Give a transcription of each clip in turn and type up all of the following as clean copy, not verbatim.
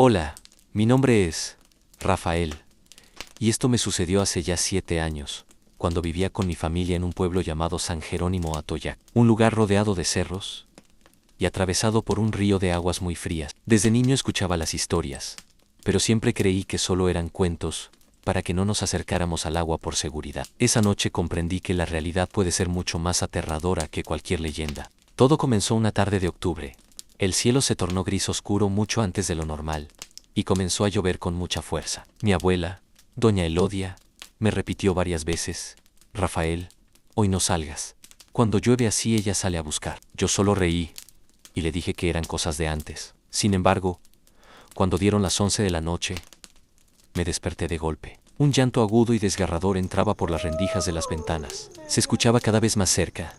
Hola, mi nombre es Rafael, y esto me sucedió hace ya 7 años, cuando vivía con mi familia en un pueblo llamado San Jerónimo Atoyac, un lugar rodeado de cerros y atravesado por un río de aguas muy frías. Desde niño escuchaba las historias, pero siempre creí que solo eran cuentos, para que no nos acercáramos al agua por seguridad. Esa noche comprendí que la realidad puede ser mucho más aterradora que cualquier leyenda. Todo comenzó una tarde de octubre. El cielo se tornó gris oscuro mucho antes de lo normal, y comenzó a llover con mucha fuerza. Mi abuela, doña Elodia, me repitió varias veces: Rafael, hoy no salgas. Cuando llueve así ella sale a buscar. Yo solo reí, y le dije que eran cosas de antes. Sin embargo, cuando dieron las 11 de la noche, me desperté de golpe. Un llanto agudo y desgarrador entraba por las rendijas de las ventanas. Se escuchaba cada vez más cerca,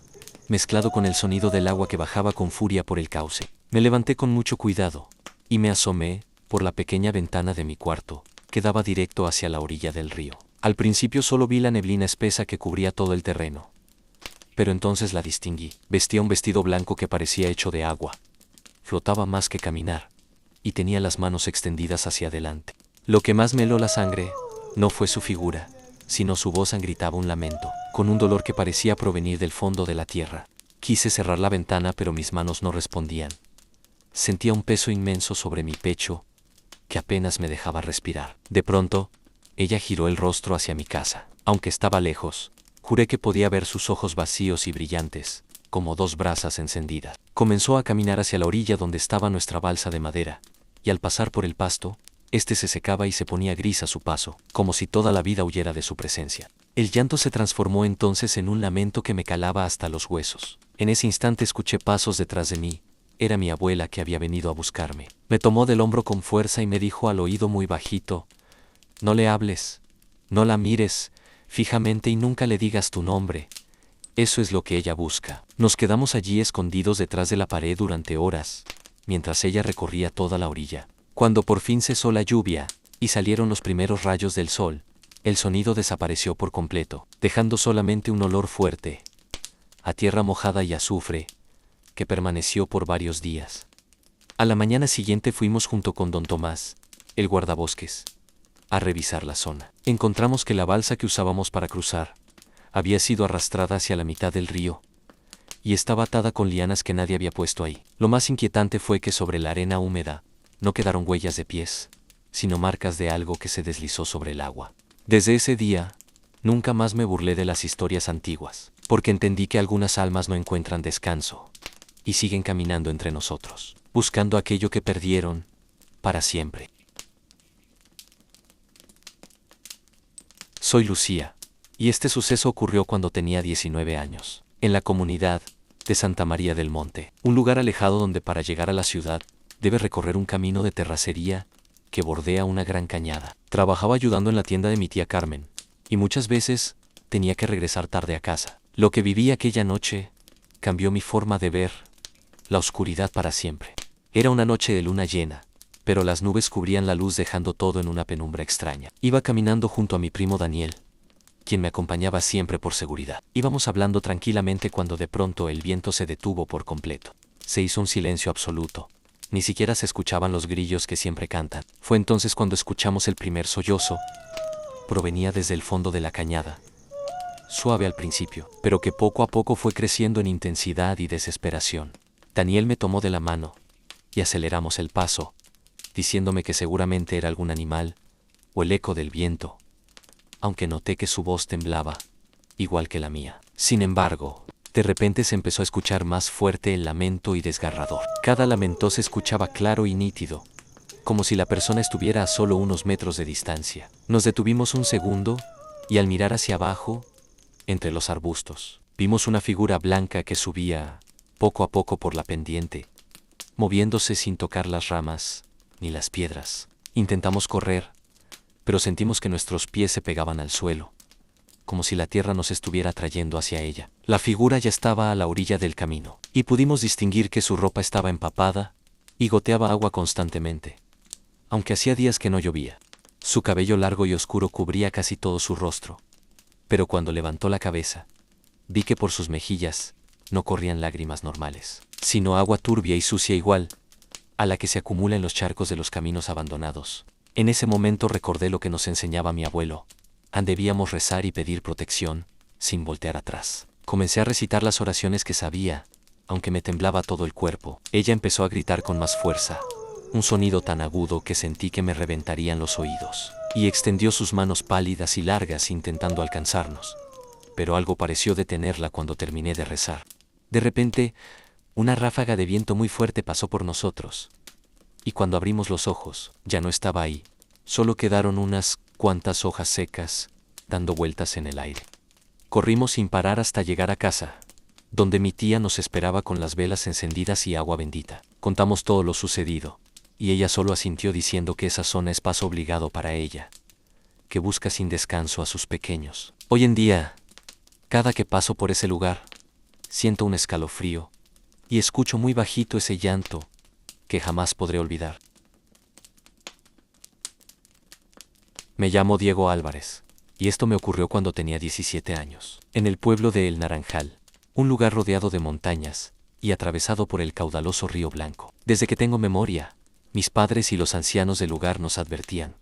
mezclado con el sonido del agua que bajaba con furia por el cauce. Me levanté con mucho cuidado, y me asomé por la pequeña ventana de mi cuarto, que daba directo hacia la orilla del río. Al principio solo vi la neblina espesa que cubría todo el terreno, pero entonces la distinguí. Vestía un vestido blanco que parecía hecho de agua. Flotaba más que caminar, y tenía las manos extendidas hacia adelante. Lo que más me heló la sangre no fue su figura, sino su voz gritaba un lamento, con un dolor que parecía provenir del fondo de la tierra. Quise cerrar la ventana, pero mis manos no respondían. Sentía un peso inmenso sobre mi pecho, que apenas me dejaba respirar. De pronto, ella giró el rostro hacia mi casa. Aunque estaba lejos, juré que podía ver sus ojos vacíos y brillantes, como dos brasas encendidas. Comenzó a caminar hacia la orilla donde estaba nuestra balsa de madera, y al pasar por el pasto, este se secaba y se ponía gris a su paso, como si toda la vida huyera de su presencia. El llanto se transformó entonces en un lamento que me calaba hasta los huesos. En ese instante escuché pasos detrás de mí. Era mi abuela que había venido a buscarme. Me tomó del hombro con fuerza y me dijo al oído muy bajito: no le hables, no la mires fijamente y nunca le digas tu nombre. Eso es lo que ella busca. Nos quedamos allí escondidos detrás de la pared durante horas, mientras ella recorría toda la orilla. Cuando por fin cesó la lluvia, y salieron los primeros rayos del sol, el sonido desapareció por completo, dejando solamente un olor fuerte, a tierra mojada y azufre, que permaneció por varios días. A la mañana siguiente fuimos junto con don Tomás, el guardabosques, a revisar la zona. Encontramos que la balsa que usábamos para cruzar había sido arrastrada hacia la mitad del río, y estaba atada con lianas que nadie había puesto ahí. Lo más inquietante fue que sobre la arena húmeda no quedaron huellas de pies, sino marcas de algo que se deslizó sobre el agua. Desde ese día, nunca más me burlé de las historias antiguas, porque entendí que algunas almas no encuentran descanso, y siguen caminando entre nosotros, buscando aquello que perdieron para siempre. Soy Lucía, y este suceso ocurrió cuando tenía 19 años, en la comunidad de Santa María del Monte, un lugar alejado donde para llegar a la ciudad debe recorrer un camino de terracería que bordea una gran cañada. Trabajaba ayudando en la tienda de mi tía Carmen, y muchas veces tenía que regresar tarde a casa. Lo que viví aquella noche cambió mi forma de ver la oscuridad para siempre. Era una noche de luna llena, pero las nubes cubrían la luz dejando todo en una penumbra extraña. Iba caminando junto a mi primo Daniel, quien me acompañaba siempre por seguridad. Íbamos hablando tranquilamente cuando de pronto el viento se detuvo por completo. Se hizo un silencio absoluto. Ni siquiera se escuchaban los grillos que siempre cantan. Fue entonces cuando escuchamos el primer sollozo. Provenía desde el fondo de la cañada, suave al principio, pero que poco a poco fue creciendo en intensidad y desesperación. Daniel me tomó de la mano, y aceleramos el paso, diciéndome que seguramente era algún animal, o el eco del viento, aunque noté que su voz temblaba, igual que la mía. Sin embargo, de repente se empezó a escuchar más fuerte el lamento y desgarrador. Cada lamento se escuchaba claro y nítido, como si la persona estuviera a solo unos metros de distancia. Nos detuvimos un segundo, y al mirar hacia abajo, entre los arbustos, vimos una figura blanca que subía poco a poco por la pendiente, moviéndose sin tocar las ramas ni las piedras. Intentamos correr, pero sentimos que nuestros pies se pegaban al suelo, como si la tierra nos estuviera trayendo hacia ella. La figura ya estaba a la orilla del camino, y pudimos distinguir que su ropa estaba empapada y goteaba agua constantemente, aunque hacía días que no llovía. Su cabello largo y oscuro cubría casi todo su rostro, pero cuando levantó la cabeza, vi que por sus mejillas no corrían lágrimas normales, sino agua turbia y sucia igual a la que se acumula en los charcos de los caminos abandonados. En ese momento recordé lo que nos enseñaba mi abuelo. Debíamos rezar y pedir protección, sin voltear atrás. Comencé a recitar las oraciones que sabía, aunque me temblaba todo el cuerpo. Ella empezó a gritar con más fuerza, un sonido tan agudo que sentí que me reventarían los oídos, y extendió sus manos pálidas y largas intentando alcanzarnos. Pero algo pareció detenerla cuando terminé de rezar. De repente, una ráfaga de viento muy fuerte pasó por nosotros. Y cuando abrimos los ojos, ya no estaba ahí. Solo quedaron unas cuantas hojas secas, dando vueltas en el aire. Corrimos sin parar hasta llegar a casa, donde mi tía nos esperaba con las velas encendidas y agua bendita. Contamos todo lo sucedido, y ella solo asintió diciendo que esa zona es paso obligado para ella, que busca sin descanso a sus pequeños. Hoy en día, cada que paso por ese lugar, siento un escalofrío, y escucho muy bajito ese llanto que jamás podré olvidar. Me llamo Diego Álvarez, y esto me ocurrió cuando tenía 17 años, en el pueblo de El Naranjal, un lugar rodeado de montañas y atravesado por el caudaloso río Blanco. Desde que tengo memoria, mis padres y los ancianos del lugar nos advertían: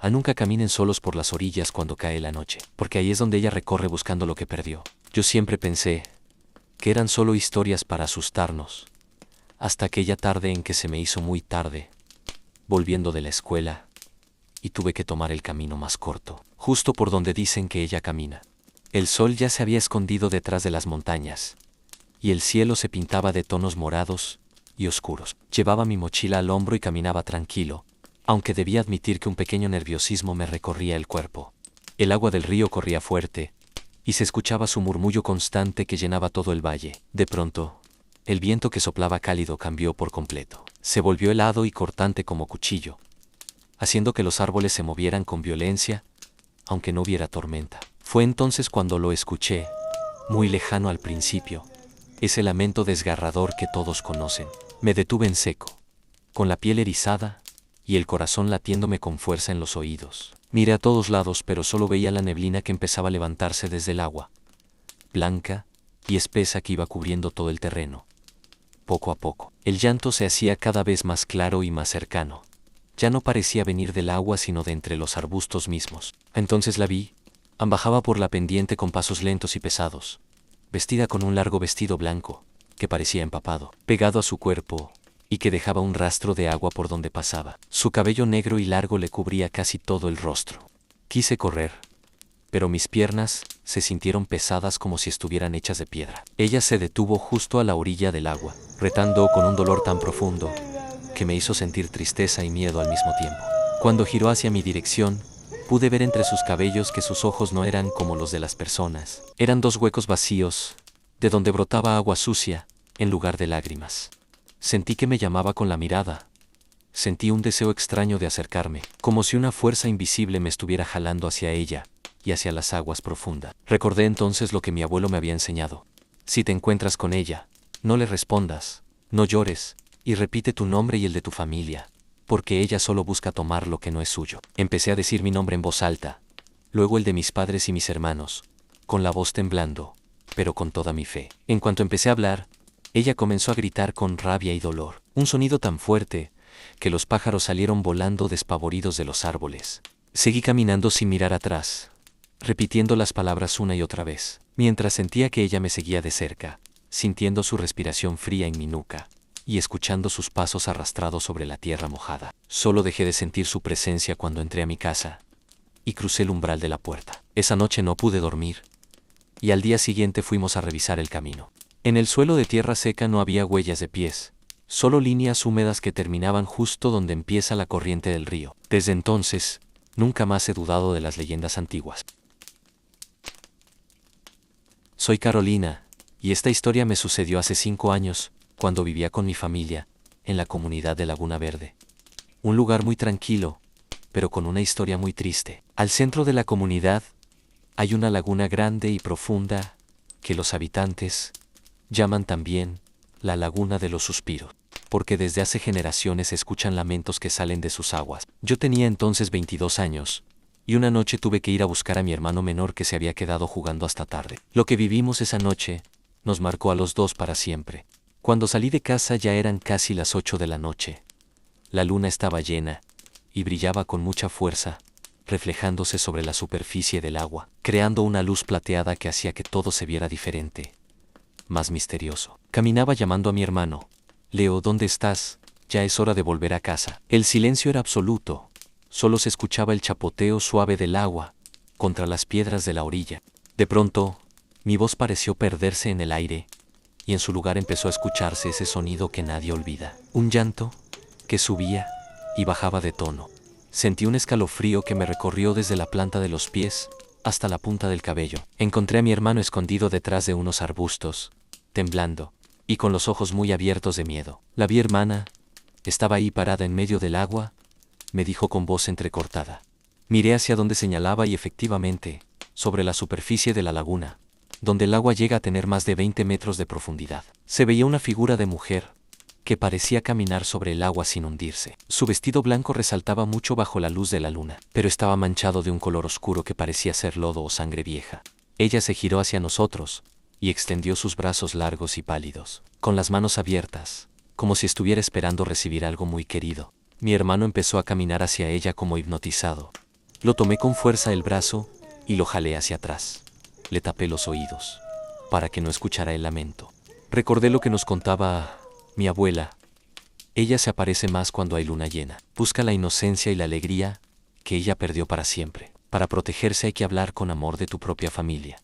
nunca caminen solos por las orillas cuando cae la noche, porque ahí es donde ella recorre buscando lo que perdió. Yo siempre pensé que eran solo historias para asustarnos, hasta aquella tarde en que se me hizo muy tarde, volviendo de la escuela, y tuve que tomar el camino más corto, justo por donde dicen que ella camina. El sol ya se había escondido detrás de las montañas, y el cielo se pintaba de tonos morados y oscuros. Llevaba mi mochila al hombro y caminaba tranquilo, aunque debía admitir que un pequeño nerviosismo me recorría el cuerpo. El agua del río corría fuerte, y se escuchaba su murmullo constante que llenaba todo el valle. De pronto, el viento que soplaba cálido cambió por completo. Se volvió helado y cortante como cuchillo, haciendo que los árboles se movieran con violencia, aunque no hubiera tormenta. Fue entonces cuando lo escuché, muy lejano al principio, ese lamento desgarrador que todos conocen. Me detuve en seco, con la piel erizada y el corazón latiéndome con fuerza en los oídos. Miré a todos lados, pero solo veía la neblina que empezaba a levantarse desde el agua, blanca y espesa, que iba cubriendo todo el terreno. Poco a poco, el llanto se hacía cada vez más claro y más cercano. Ya no parecía venir del agua, sino de entre los arbustos mismos. Entonces la vi. Bajaba por la pendiente con pasos lentos y pesados, vestida con un largo vestido blanco, que parecía empapado, pegado a su cuerpo, y que dejaba un rastro de agua por donde pasaba. Su cabello negro y largo le cubría casi todo el rostro. Quise correr, pero mis piernas se sintieron pesadas como si estuvieran hechas de piedra. Ella se detuvo justo a la orilla del agua, retando con un dolor tan profundo que me hizo sentir tristeza y miedo al mismo tiempo. Cuando giró hacia mi dirección, pude ver entre sus cabellos que sus ojos no eran como los de las personas. Eran dos huecos vacíos, de donde brotaba agua sucia, en lugar de lágrimas. Sentí que me llamaba con la mirada. Sentí un deseo extraño de acercarme, como si una fuerza invisible me estuviera jalando hacia ella y hacia las aguas profundas. Recordé entonces lo que mi abuelo me había enseñado. Si te encuentras con ella, no le respondas, no llores, y repite tu nombre y el de tu familia, porque ella solo busca tomar lo que no es suyo. Empecé a decir mi nombre en voz alta, luego el de mis padres y mis hermanos, con la voz temblando, pero con toda mi fe. En cuanto empecé a hablar, ella comenzó a gritar con rabia y dolor, un sonido tan fuerte que los pájaros salieron volando despavoridos de los árboles. Seguí caminando sin mirar atrás, repitiendo las palabras una y otra vez, mientras sentía que ella me seguía de cerca, sintiendo su respiración fría en mi nuca y escuchando sus pasos arrastrados sobre la tierra mojada. Solo dejé de sentir su presencia cuando entré a mi casa y crucé el umbral de la puerta. Esa noche no pude dormir, y al día siguiente fuimos a revisar el camino. En el suelo de tierra seca no había huellas de pies, solo líneas húmedas que terminaban justo donde empieza la corriente del río. Desde entonces, nunca más he dudado de las leyendas antiguas. Soy Carolina, y esta historia me sucedió hace 5 años, cuando vivía con mi familia, en la comunidad de Laguna Verde. Un lugar muy tranquilo, pero con una historia muy triste. Al centro de la comunidad, hay una laguna grande y profunda, que los habitantes llaman también la Laguna de los Suspiros, porque desde hace generaciones se escuchan lamentos que salen de sus aguas. Yo tenía entonces 22 años, y una noche tuve que ir a buscar a mi hermano menor que se había quedado jugando hasta tarde. Lo que vivimos esa noche nos marcó a los dos para siempre. Cuando salí de casa ya eran casi las 8 de la noche, La luna estaba llena, y brillaba con mucha fuerza, reflejándose sobre la superficie del agua, creando una luz plateada que hacía que todo se viera diferente, más misterioso. Caminaba llamando a mi hermano. Leo, ¿dónde estás? Ya es hora de volver a casa. El silencio era absoluto. Solo se escuchaba el chapoteo suave del agua contra las piedras de la orilla. De pronto, mi voz pareció perderse en el aire, y en su lugar empezó a escucharse ese sonido que nadie olvida. Un llanto que subía y bajaba de tono. Sentí un escalofrío que me recorrió desde la planta de los pies hasta la punta del cabello. Encontré a mi hermano escondido detrás de unos arbustos, temblando, y con los ojos muy abiertos de miedo. La vi, hermana. Estaba ahí parada en medio del agua, me dijo con voz entrecortada. Miré hacia donde señalaba y efectivamente, sobre la superficie de la laguna, donde el agua llega a tener más de 20 metros de profundidad, se veía una figura de mujer, que parecía caminar sobre el agua sin hundirse. Su vestido blanco resaltaba mucho bajo la luz de la luna, pero estaba manchado de un color oscuro que parecía ser lodo o sangre vieja. Ella se giró hacia nosotros, y extendió sus brazos largos y pálidos, con las manos abiertas, como si estuviera esperando recibir algo muy querido. Mi hermano empezó a caminar hacia ella como hipnotizado. Lo tomé con fuerza el brazo, y lo jalé hacia atrás. Le tapé los oídos, para que no escuchara el lamento. Recordé lo que nos contaba mi abuela. Ella se aparece más cuando hay luna llena. Busca la inocencia y la alegría que ella perdió para siempre. Para protegerse hay que hablar con amor de tu propia familia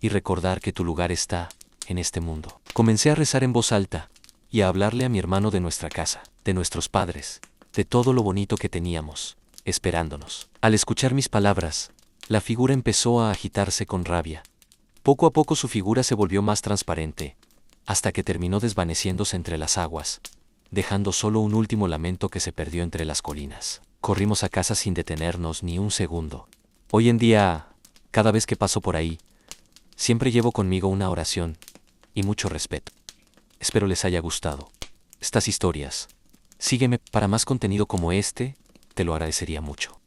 y recordar que tu lugar está en este mundo. Comencé a rezar en voz alta y a hablarle a mi hermano de nuestra casa, de nuestros padres, de todo lo bonito que teníamos, esperándonos. Al escuchar mis palabras, la figura empezó a agitarse con rabia. Poco a poco su figura se volvió más transparente, hasta que terminó desvaneciéndose entre las aguas, dejando solo un último lamento que se perdió entre las colinas. Corrimos a casa sin detenernos ni un segundo. Hoy en día, cada vez que paso por ahí, siempre llevo conmigo una oración y mucho respeto. Espero les haya gustado estas historias. Sígueme para más contenido como este, te lo agradecería mucho.